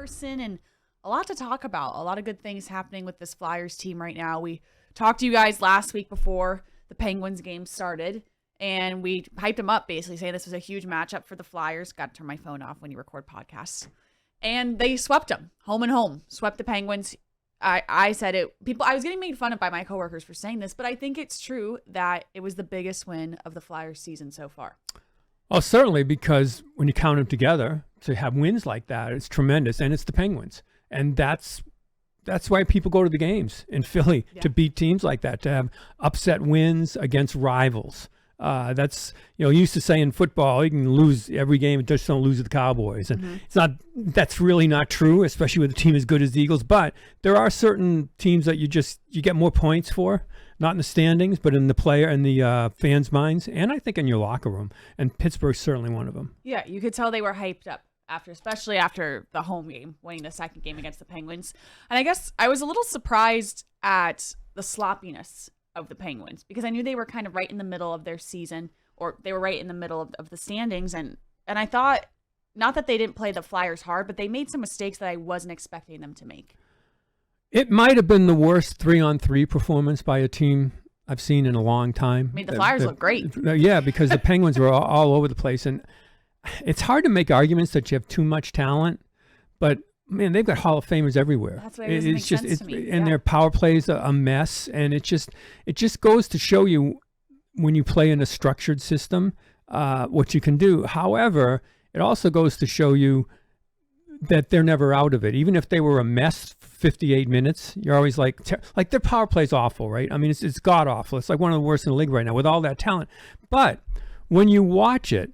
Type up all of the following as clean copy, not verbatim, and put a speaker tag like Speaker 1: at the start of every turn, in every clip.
Speaker 1: person, and a lot to talk about. A lot of good things happening with this Flyers team right now. We talked to you guys last week before the Penguins game started, and we hyped them up, basically saying this was a huge matchup for the Flyers. Got to turn my phone off when you record podcasts. And they swept them, home and home. Swept the Penguins. I said it. I was getting made fun of by my coworkers for saying this, but I think it's true that it was the biggest win of the Flyers season so far.
Speaker 2: Well, certainly, because when you count them together, to have wins like that, it's tremendous, and it's the Penguins. And that's why people go to the games in Philly, to beat teams like that, to have upset wins against rivals. That's, you used to say in football, you can lose every game, just don't lose to the Cowboys. And that's really not true, especially with a team as good as the Eagles. But there are certain teams that you get more points for, not in the standings, but in the player and the fans' minds, and I think in your locker room. And Pittsburgh's certainly one of them. Yeah,
Speaker 1: you could tell they were hyped up especially after the home game, winning the second game against the Penguins. And I guess I was a little surprised at the sloppiness of the Penguins, because I knew they were kind of right in the middle of their season, or they were right in the middle of the standings. And I thought, not that they didn't play the Flyers hard, but they made some mistakes that I wasn't expecting them to make.
Speaker 2: It might have been the worst 3-on-3 performance by a team I've seen in a long time.
Speaker 1: Made the Flyers look great.
Speaker 2: Yeah, because the Penguins were all over the place. And it's hard to make arguments that you have too much talent, but man, they've got Hall of Famers everywhere.
Speaker 1: That's why it doesn't make sense to me.
Speaker 2: And their power play is a mess, and it just goes to show you, when you play in a structured system, what you can do. However, it also goes to show you that they're never out of it. Even if they were a mess 58 minutes, you're always like their power play is awful, right? I mean, it's god awful. It's like one of the worst in the league right now with all that talent. But when you watch it,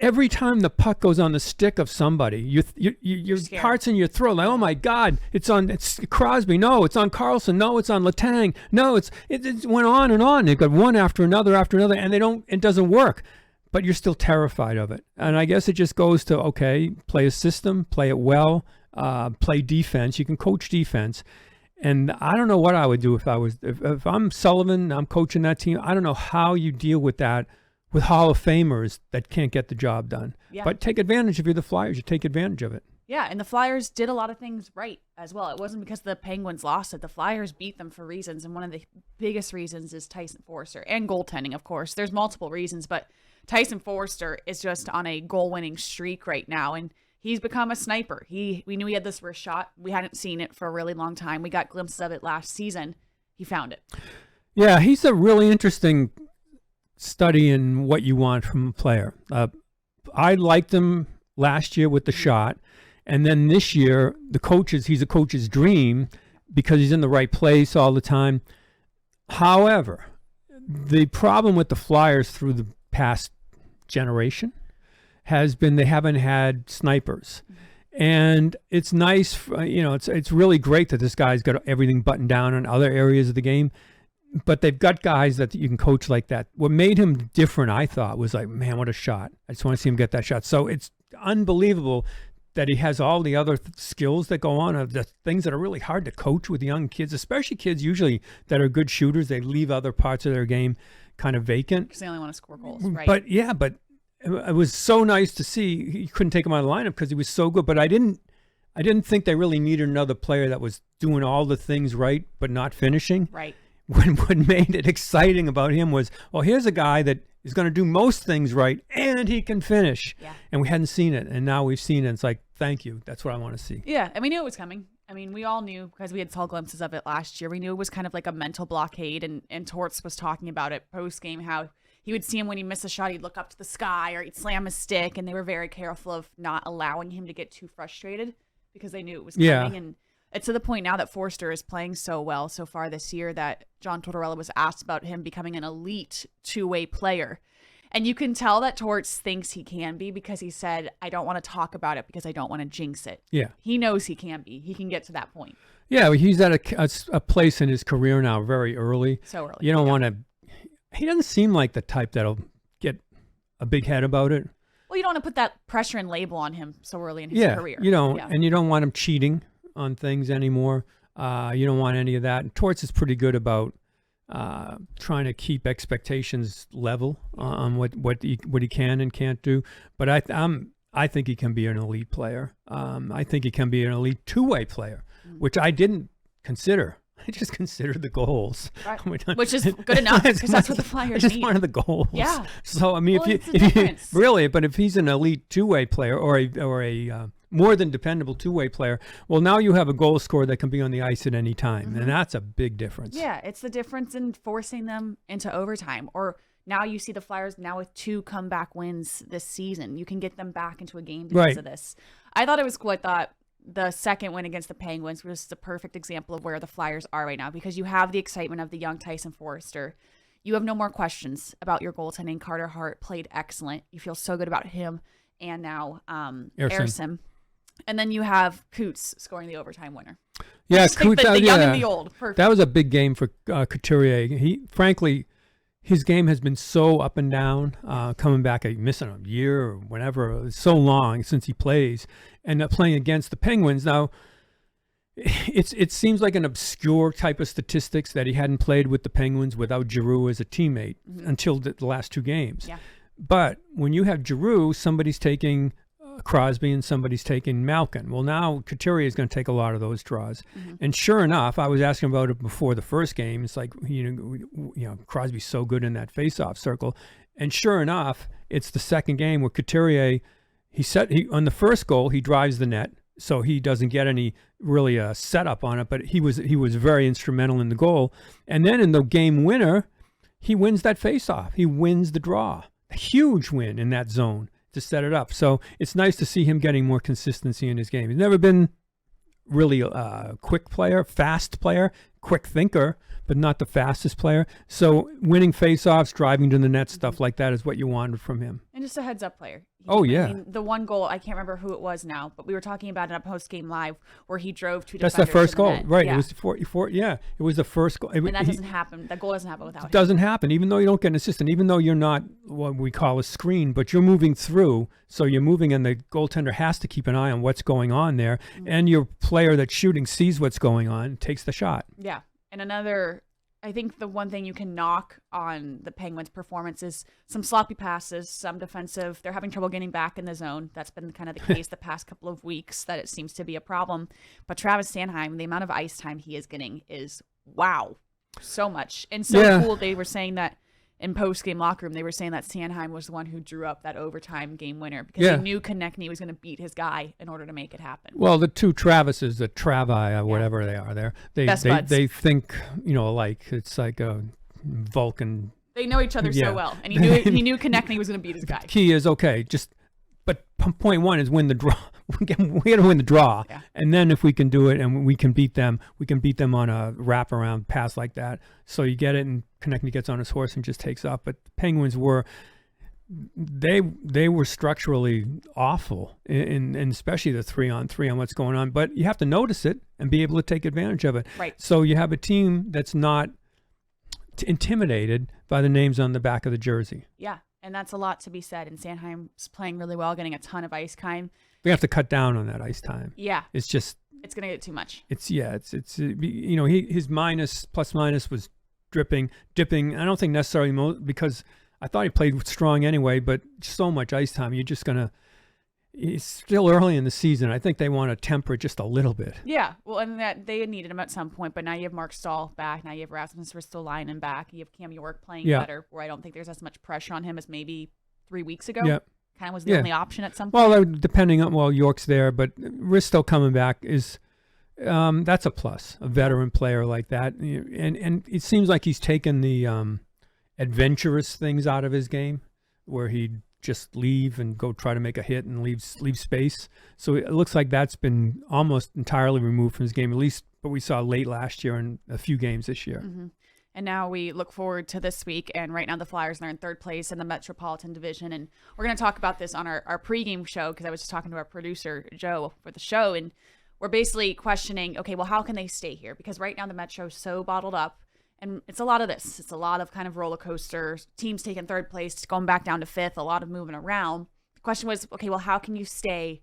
Speaker 2: every time the puck goes on the stick of somebody, your heart's in your throat. Like, oh my God, it's Crosby. No, it's on Carlson. No, it's on Letang. No, it went on and on. They've got one after another, and it doesn't work. But you're still terrified of it. And I guess it just goes to, okay, play a system, play it well, play defense. You can coach defense. And I don't know what I would do if I'm Sullivan, I'm coaching that team. I don't know how you deal with that, with Hall of Famers that can't get the job done. Yeah. But take advantage. If you're the Flyers, you take advantage of it.
Speaker 1: Yeah, and the Flyers did a lot of things right as well. It wasn't because the Penguins lost it. The Flyers beat them for reasons, and one of the biggest reasons is Tyson Foerster, and goaltending, of course. There's multiple reasons, but Tyson Foerster is just on a goal-winning streak right now, and he's become a sniper. We knew he had this wrist shot. We hadn't seen it for a really long time. We got glimpses of it last season. He found it.
Speaker 2: Yeah, he's a really interesting study in what you want from a player. I liked him last year with the shot, and then this year he's a coach's dream because he's in the right place all the time. However, the problem with the Flyers through the past generation has been they haven't had snipers. And it's nice, it's really great that this guy's got everything buttoned down in other areas of the game. But they've got guys that you can coach like that. What made him different, I thought, was like, man, what a shot. I just want to see him get that shot. So it's unbelievable that he has all the other skills that go on, the things that are really hard to coach with young kids, especially kids usually that are good shooters. They leave other parts of their game kind of vacant.
Speaker 1: Because they only want to score goals, right?
Speaker 2: But it was so nice to see. You couldn't take him out of the lineup because he was so good. But I didn't think they really needed another player that was doing all the things right but not finishing.
Speaker 1: Right.
Speaker 2: What made it exciting about him was, well, here's a guy that is going to do most things right, and he can finish.
Speaker 1: Yeah.
Speaker 2: And we hadn't seen it, and now we've seen it. It's like, thank you. That's what I want to see.
Speaker 1: Yeah, and we knew it was coming. I mean, we all knew because we had saw glimpses of it last year. We knew it was kind of like a mental blockade, and Torts was talking about it post-game, how he would see him when he missed a shot, he'd look up to the sky or he'd slam his stick, and they were very careful of not allowing him to get too frustrated because they knew it was coming.
Speaker 2: Yeah.
Speaker 1: And it's to the point now that Foerster is playing so well so far this year that John Tortorella was asked about him becoming an elite two-way player. And you can tell that Torts thinks he can be because he said, I don't want to talk about it because I don't want to jinx it.
Speaker 2: Yeah.
Speaker 1: He knows he can be. He can get to that point.
Speaker 2: Yeah, he's at a place in his career now very early.
Speaker 1: So early.
Speaker 2: You don't want to – he doesn't seem like the type that'll get a big head about it.
Speaker 1: Well, you don't want to put that pressure and label on him so early in his career.
Speaker 2: You don't, and you don't want him cheating on things anymore. You don't want any of that. And Torts is pretty good about trying to keep expectations level on what he can and can't do. But I think he can be an elite player. I think he can be an elite two-way player, which I didn't consider. I just considered the goals,
Speaker 1: right. Which is good enough because that's what the Flyers need.
Speaker 2: Just one of the goals.
Speaker 1: Yeah.
Speaker 2: So I mean, if you really, but if he's an elite two-way player or a more than dependable two-way player, well, now you have a goal scorer that can be on the ice at any time, and that's a big difference.
Speaker 1: Yeah, it's the difference in forcing them into overtime. Or now you see the Flyers now with 2 comeback wins this season. You can get them back into a game because of this. I thought it was cool. I thought the second win against the Penguins was the perfect example of where the Flyers are right now, because you have the excitement of the young Tyson Forrester. You have no more questions about your goaltending. Carter Hart played excellent. You feel so good about him. And now Ersson. And then you have Coots scoring the overtime winner.
Speaker 2: Yeah, Coots.
Speaker 1: The young and the old. Perfect.
Speaker 2: That was a big game for Couturier. Frankly, his game has been so up and down, coming back, missing a year or whatever. It's so long since he plays, and playing against the Penguins. Now, it seems like an obscure type of statistics that he hadn't played with the Penguins without Giroux as a teammate until the last 2 games.
Speaker 1: Yeah.
Speaker 2: But when you have Giroux, somebody's taking Crosby and somebody's taking Malkin. Well, now Couturier is going to take a lot of those draws. And sure enough, I was asking about it before the first game. It's like, Crosby's so good in that face-off circle. And sure enough, it's the second game where Couturier, on the first goal, he drives the net, so he doesn't get any really setup on it, but he was very instrumental in the goal. And then in the game winner, he wins that face-off. He wins the draw. A huge win in that zone to set it up. So it's nice to see him getting more consistency in his game. He's never been really a quick player, fast player, quick thinker, but not the fastest player. So winning faceoffs, driving to the net, stuff like that is what you wanted from him.
Speaker 1: And just a heads up player.
Speaker 2: Yeah.
Speaker 1: I mean, the one goal, I can't remember who it was now, but we were talking about it on post-game live where he drove 2 defenders.
Speaker 2: That's the first goal, right?
Speaker 1: Yeah.
Speaker 2: It was it was the first goal.
Speaker 1: And that doesn't happen. That goal doesn't happen without him.
Speaker 2: It doesn't happen, even though you don't get an assistant, even though you're not what we call a screen, but you're moving through. So you're moving, and the goaltender has to keep an eye on what's going on there. And your player that's shooting sees what's going on, takes the shot.
Speaker 1: Yeah. And I think the one thing you can knock on the Penguins' performance is some sloppy passes, some defensive. They're having trouble getting back in the zone. That's been kind of the case the past couple of weeks, that it seems to be a problem. But Travis Sanheim, the amount of ice time he is getting is wow, so much. And so cool. They were saying that in post-game locker room, they were saying that Sanheim was the one who drew up that overtime game winner because he knew Konechny was going to beat his guy in order to make it happen.
Speaker 2: Well, the two Travises, the Travi, whatever they are, they think alike. It's like a Vulcan.
Speaker 1: They know each other so well, and he knew Konechny was going to beat his guy.
Speaker 2: Key is but point one is win the draw. We got to win the draw, and then if we can do it and we can beat them on a wraparound pass like that. So you get it, and Konechny gets on his horse and just takes off. But the Penguins were structurally awful, and especially the 3-on-3 on what's going on. But you have to notice it and be able to take advantage of it.
Speaker 1: Right.
Speaker 2: So you have a team that's not intimidated by the names on the back of the jersey.
Speaker 1: Yeah, and that's a lot to be said. And Sanheim's playing really well, getting a ton of ice time.
Speaker 2: We have to cut down on that ice time.
Speaker 1: Yeah.
Speaker 2: It's
Speaker 1: going to get too much.
Speaker 2: His plus minus was dipping. I don't think necessarily because I thought he played strong anyway, but so much ice time, it's still early in the season. I think they want to temper it just a little bit.
Speaker 1: Yeah. Well, and that they needed him at some point, but now you have Mark Stahl back. Now you have Rasmus Ristolainen back. You have Cam York playing better, where I don't think there's as much pressure on him as maybe 3 weeks ago.
Speaker 2: Yeah.
Speaker 1: Kind of was the only option at some point.
Speaker 2: Well, depending on, York's there, but Risto coming back is, that's a plus, a veteran player like that. And it seems like he's taken the adventurous things out of his game, where he'd just leave and go try to make a hit and leave space. So it looks like that's been almost entirely removed from his game, at least what we saw late last year and a few games this year.
Speaker 1: Mm-hmm. And now we look forward to this week. And right now the Flyers are in 3rd place in the Metropolitan Division. And we're going to talk about this on our pregame show, because I was just talking to our producer, Joe, for the show. And we're basically questioning, okay, well, how can they stay here? Because right now the Metro's so bottled up. And it's a lot of this. It's a lot of kind of roller coaster. Teams taking 3rd place, going back down to 5th, a lot of moving around. The question was, okay, well, how can you stay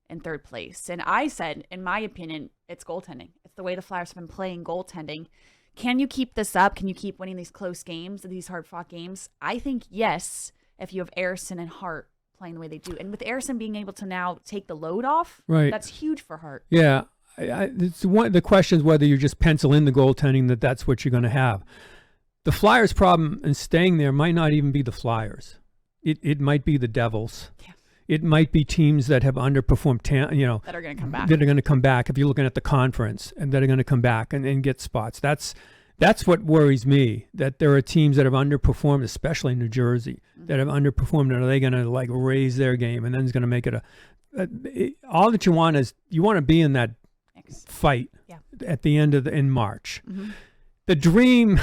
Speaker 1: in 3rd place? And I said, in my opinion, it's goaltending. It's the way the Flyers have been playing goaltending. Can you keep this up? Can you keep winning these close games, these hard-fought games? I think yes, if you have Ersson and Hart playing the way they do. And with Harrison being able to now take the load off,
Speaker 2: Right.
Speaker 1: that's huge for Hart.
Speaker 2: Yeah. It's the question is whether you just pencil in the goaltending that's what you're going to have. The Flyers' problem in staying there might not even be the Flyers. It might be the Devils.
Speaker 1: Yeah.
Speaker 2: It might be teams that have underperformed,
Speaker 1: That are going to come back.
Speaker 2: that are going to come back if you're looking at the conference, and that are going to come back and get spots. That's what worries me, that there are teams that have underperformed, especially in New Jersey, that have underperformed. And are they going to like raise their game, and then it's going to make it all that you want is you want to be in that fight at the end in March.
Speaker 1: Mm-hmm.
Speaker 2: The dream.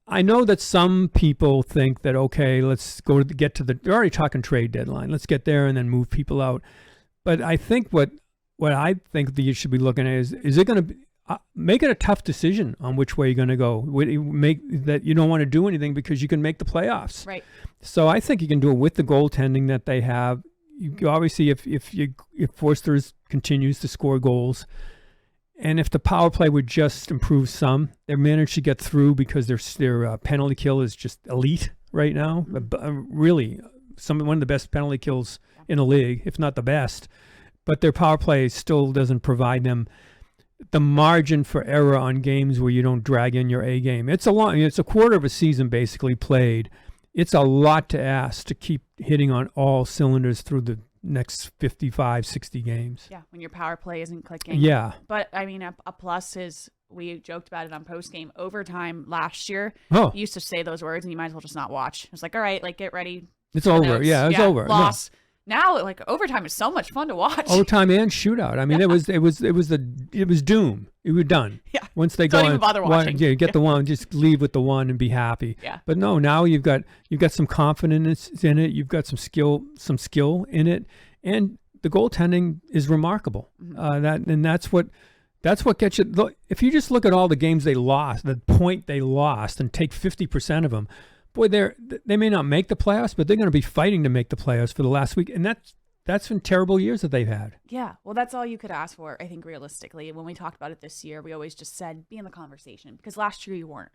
Speaker 2: I know that some people think that, okay, let's get to they're already talking trade deadline. Let's get there and then move people out. But I think what I think that you should be looking at is it going to be, make it a tough decision on which way you're going to go. Make that you don't want to do anything because you can make the playoffs.
Speaker 1: Right.
Speaker 2: So I think you can do it with the goaltending that they have. You obviously, if Forster continues to score goals, and if the power play would just improve some, they're managed to get through because their penalty kill is just elite right now. Really, one of the best penalty kills in the league, if not the best. But their power play still doesn't provide them the margin for error on games where you don't drag in your A game. It's a quarter of a season basically played. It's a lot to ask to keep hitting on all cylinders through the next 55, 60 games.
Speaker 1: Yeah, when your power play isn't clicking.
Speaker 2: Yeah.
Speaker 1: But, I mean, a plus is, we joked about it on postgame, overtime last year.
Speaker 2: Oh.
Speaker 1: You used to say those words, and you might as well just not watch. It's like, all right, like, get ready.
Speaker 2: It's over.
Speaker 1: Notes.
Speaker 2: Yeah, it's over.
Speaker 1: Loss. No. Now, like, overtime is so much fun to watch.
Speaker 2: Overtime and shootout. I mean, it was doom. It was done.
Speaker 1: Yeah.
Speaker 2: Once they
Speaker 1: Don't
Speaker 2: go
Speaker 1: even bother watching.
Speaker 2: Get the one, just leave with the one and be happy.
Speaker 1: Yeah.
Speaker 2: But no, now you've got some confidence in it. You've got some skill in it, and the goaltending is remarkable.
Speaker 1: Mm-hmm.
Speaker 2: That's what gets you. Look, if you just look at all the games they lost, the point they lost, and take 50% of them, boy, they may not make the playoffs, but they're going to be fighting to make the playoffs for the last week, and that's been terrible years that they've had.
Speaker 1: Yeah, well, that's all you could ask for, I think, realistically. When we talked about it this year, we always just said, be in the conversation, because last year you weren't.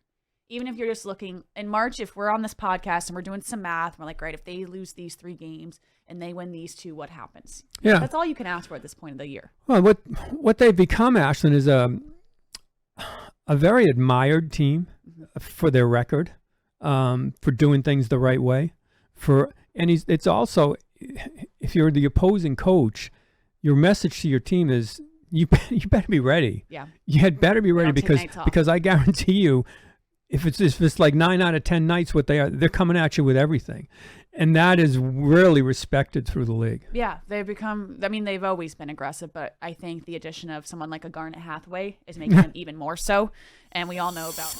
Speaker 1: Even if you're just looking in March, if we're on this podcast and we're doing some math, and we're like, right, if they lose these 3 games and they win these 2, what happens?
Speaker 2: Yeah,
Speaker 1: that's all you can ask for at this point of the year.
Speaker 2: Well, what they've become, Ashlyn, is a very admired team for their record, for doing things the right way. It's also, if you're the opposing coach, your message to your team is you better be ready.
Speaker 1: Yeah,
Speaker 2: you had better be ready because I guarantee you, if it's like 9 out of 10 nights, they're coming at you with everything. And that is really respected through the league.
Speaker 1: Yeah, they've always been aggressive, but I think the addition of someone like a Garnet Hathaway is making them even more so. And we all know about